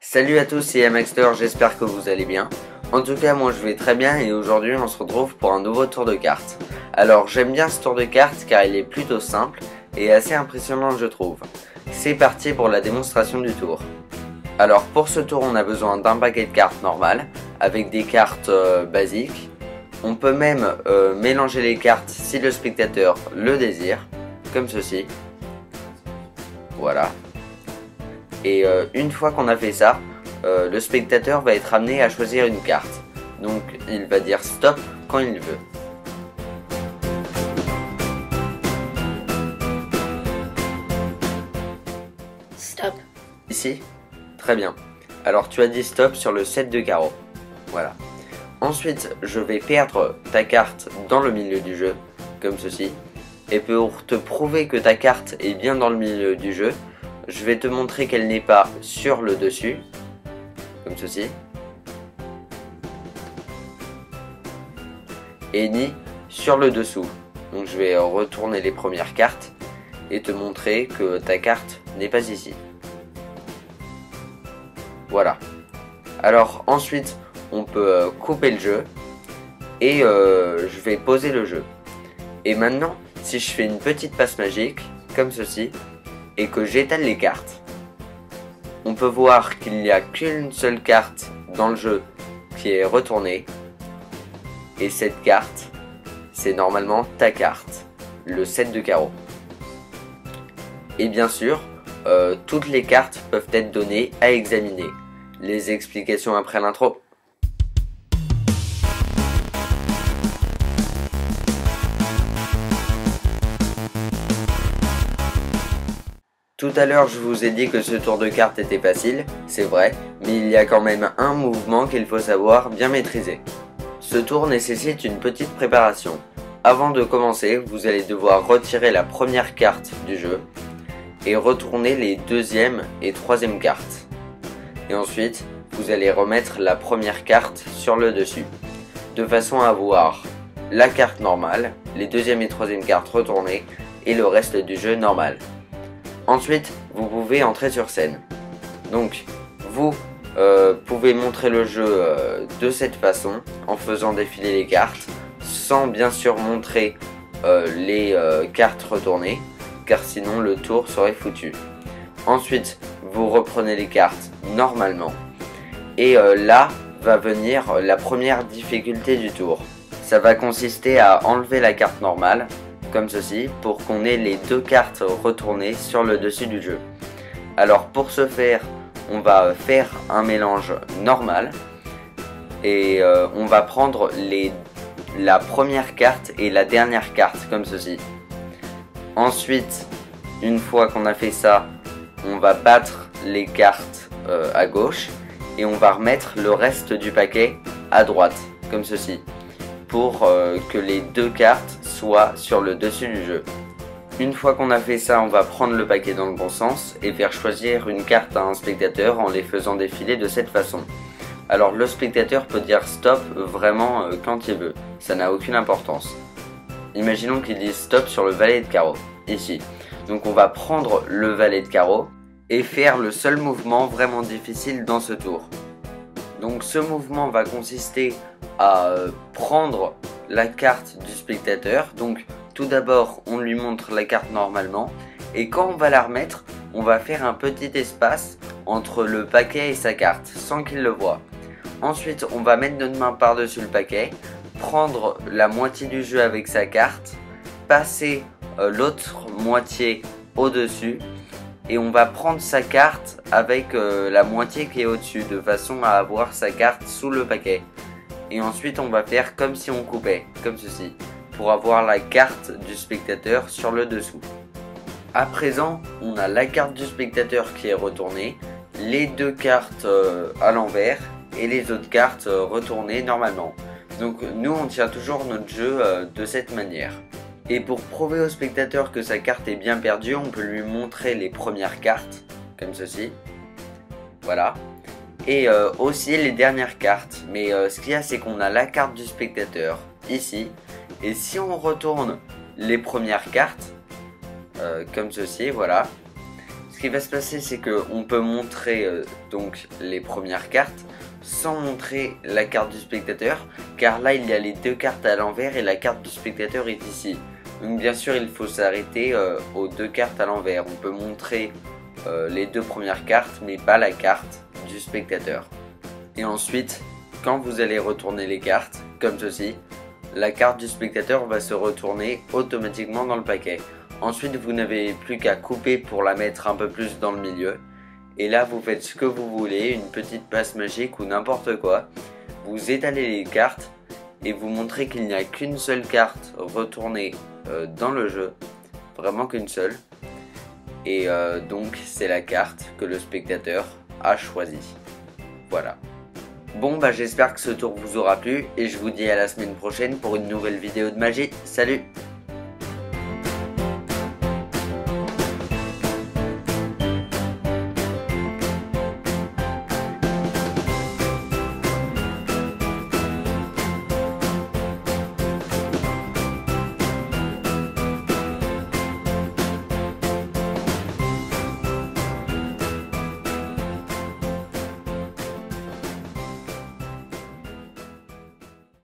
Salut à tous, c'est Amaxter, j'espère que vous allez bien. En tout cas, moi je vais très bien et aujourd'hui on se retrouve pour un nouveau tour de cartes. Alors j'aime bien ce tour de cartes car il est plutôt simple et assez impressionnant je trouve. C'est parti pour la démonstration du tour. Alors pour ce tour on a besoin d'un paquet de cartes normal avec des cartes basiques. On peut même mélanger les cartes si le spectateur le désire, comme ceci. Voilà. Et une fois qu'on a fait ça, le spectateur va être amené à choisir une carte. Donc il va dire stop quand il veut. Stop. Ici? Très bien. Alors tu as dit stop sur le 7 de carreau. Voilà. Ensuite, je vais perdre ta carte dans le milieu du jeu, comme ceci. Et pour te prouver que ta carte est bien dans le milieu du jeu, je vais te montrer qu'elle n'est pas sur le dessus, comme ceci, et ni sur le dessous. Donc je vais retourner les premières cartes et te montrer que ta carte n'est pas ici. Voilà. Alors ensuite, on peut couper le jeu et je vais poser le jeu. Et maintenant, si je fais une petite passe magique, comme ceci, et que j'étale les cartes, on peut voir qu'il n'y a qu'une seule carte dans le jeu qui est retournée. Et cette carte, c'est normalement ta carte, le 7 de carreau. Et bien sûr, toutes les cartes peuvent être données à examiner. Les explications après l'intro. Tout à l'heure, je vous ai dit que ce tour de cartes était facile, c'est vrai, mais il y a quand même un mouvement qu'il faut savoir bien maîtriser. Ce tour nécessite une petite préparation. Avant de commencer, vous allez devoir retirer la première carte du jeu et retourner les deuxième et troisième cartes. Et ensuite, vous allez remettre la première carte sur le dessus, de façon à avoir la carte normale, les deuxième et troisième cartes retournées et le reste du jeu normal. Ensuite, vous pouvez entrer sur scène. Donc, vous pouvez montrer le jeu de cette façon, en faisant défiler les cartes, sans bien sûr montrer les cartes retournées, car sinon le tour serait foutu. Ensuite, vous reprenez les cartes normalement. Et là va venir la première difficulté du tour. Ça va consister à enlever la carte normale, comme ceci, pour qu'on ait les deux cartes retournées sur le dessus du jeu. Alors pour ce faire, on va faire un mélange normal et on va prendre la première carte et la dernière carte, comme ceci. Ensuite, une fois qu'on a fait ça, on va battre les cartes à gauche et on va remettre le reste du paquet à droite, comme ceci, pour que les deux cartes soient sur le dessus du jeu. Une fois qu'on a fait ça, on va prendre le paquet dans le bon sens et faire choisir une carte à un spectateur en les faisant défiler de cette façon. Alors le spectateur peut dire stop vraiment quand il veut, ça n'a aucune importance. Imaginons qu'il dise stop sur le valet de carreau, ici. Donc on va prendre le valet de carreau et faire le seul mouvement vraiment difficile dans ce tour. Donc ce mouvement va consister à prendre la carte du spectateur. Donc tout d'abord on lui montre la carte normalement et quand on va la remettre, on va faire un petit espace entre le paquet et sa carte sans qu'il le voie. Ensuite on va mettre notre main par dessus le paquet, prendre la moitié du jeu avec sa carte, passer l'autre moitié au dessus et on va prendre sa carte avec la moitié qui est au dessus de façon à avoir sa carte sous le paquet. Et ensuite on va faire comme si on coupait, comme ceci, pour avoir la carte du spectateur sur le dessous. À présent, on a la carte du spectateur qui est retournée, les deux cartes à l'envers et les autres cartes retournées normalement. Donc nous on tient toujours notre jeu de cette manière. Et pour prouver au spectateur que sa carte est bien perdue, on peut lui montrer les premières cartes, comme ceci. Voilà. Et aussi les dernières cartes. Mais ce qu'il y a, c'est qu'on a la carte du spectateur ici. Et si on retourne les premières cartes, comme ceci, voilà. Ce qui va se passer, c'est qu'on peut montrer donc les premières cartes sans montrer la carte du spectateur, car là il y a les deux cartes à l'envers et la carte du spectateur est ici. Donc bien sûr il faut s'arrêter aux deux cartes à l'envers. On peut montrer les deux premières cartes mais pas la carte du spectateur. Et ensuite, quand vous allez retourner les cartes, comme ceci, la carte du spectateur va se retourner automatiquement dans le paquet. Ensuite vous n'avez plus qu'à couper pour la mettre un peu plus dans le milieu. Et là vous faites ce que vous voulez, une petite passe magique ou n'importe quoi. Vous étalez les cartes et vous montrez qu'il n'y a qu'une seule carte retournée dans le jeu. Vraiment qu'une seule. Et donc c'est la carte que le spectateur a choisie. Voilà. Bon bah j'espère que ce tour vous aura plu et je vous dis à la semaine prochaine pour une nouvelle vidéo de magie. Salut!